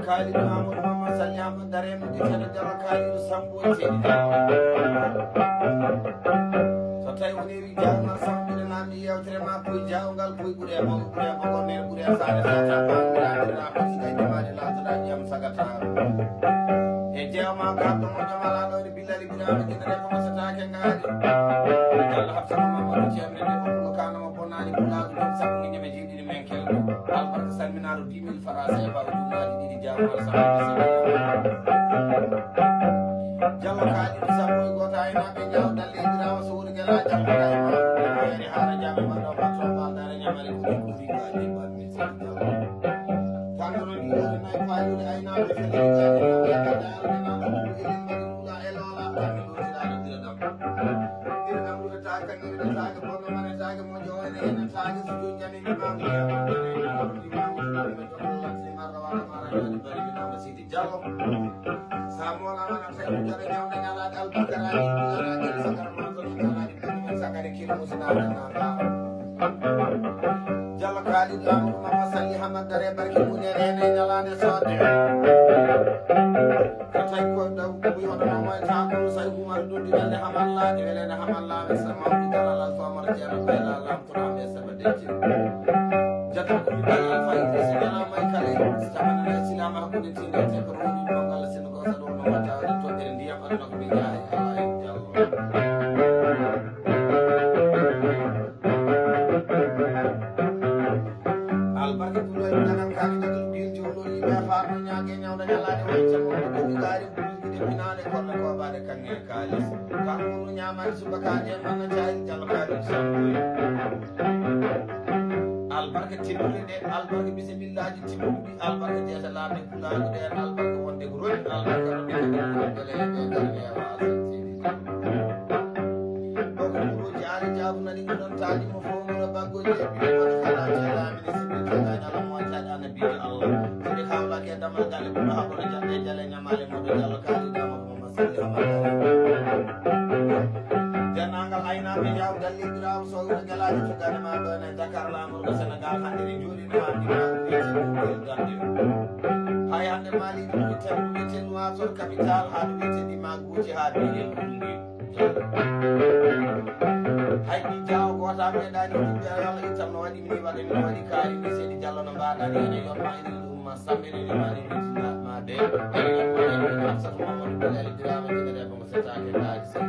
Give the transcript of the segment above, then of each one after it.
Khalid Mamoud Mama Salyam Darem Dikana Jalla Khalid Sambu Sedi so tay woni wi jawna sambina nami yewtere ma puy jawngal puy ɓuuri mo ko ner ɓuuri sare sata bandira ko ci day demade laata jam sagata e jewma gabdo mo jamala do de billali birama jinere ko masatake ngaadi Jalla habsa Mamadou Thiamne de ko kana mo bonani bulaadu dum sappo ngi ñeme jiidi men keldo albarka salminaro 10000 farase e bawo jumlaji didi jawmal sama Jalla kaali sappo e gota ay nabe jaw dalle birama so woni gela jam kay ma yeri hara jabe ma do patron ba dara ñamare ko di gaadi ba mi ci jaw tan non di do nay faayu ay nabe fele gaadi no e gaadi na ko ilin madula e lola tan do dira do dira dam dira dam do ta kan ni ta ga bono man ta ga mo jone en ta ga su jani ni ma mi ya di ma ko na me to la se marra wala mara ni bari mi na sidi jallo samola mana sai mu jare nyaw na nyala dal bakara ni dira ga sakar ma to ni na di ko sakare kilo musna na Jalla Khalid Mama Salli Hamad Dare barki mu ne ne nyala ne sode tay ko daw ko yodo mo ta ko say ko mar do digal hamalla de wele na hamalla be sama bi dalal al famar jara be la lam tura be sama de ci jata ko dalal fay de sina may kale sama na sina ma ko de ci de te ko ni ko ngal sin ko sa do no mata to de ndiyam an ko bi jaay Allah jallo albarka pulo e nanam kali de bil jolo ni be faar no nyaage nyaw da yalla de way ci mo ko di gari finale kono ko baade kange kalis ka munu nyamal subaka je man jaay Jalla Khalid sambu albarka tibule de albarka bismillah ji tibule bi albarka de la de kula de albarka wonde ko rodi albarka de dele de ya wa ko ko jaari jaabu nani don taali mo fo mo baggo je bi ko kala jala min sibi kala nyala mo taada nabi Allah de kawla ke damal dal ko ha ko jande jale nyamale mo Jalla Khalid janangal ayna be jaw dalli diraw so galaaji to ganama do na Dakar la mo Senegal hande ni jodi na andi na gandi hay hande mali ni tan ni tan wa so capital ha do te di maguji ha di ngi hay ni jaw ko ta be dani be yalla itam no wadi mi wadi kaari ni sedi Jallo no baada ni ne yon ma ni ma sambere ni ma ni na ma de sa ko mo do dalli diraw ni de ko sa ta ke daaji sa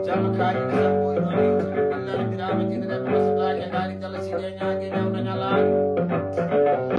Jalla Khalid sambo no ni birama dina de ko sa ta ke daaji Jalla si de nyaage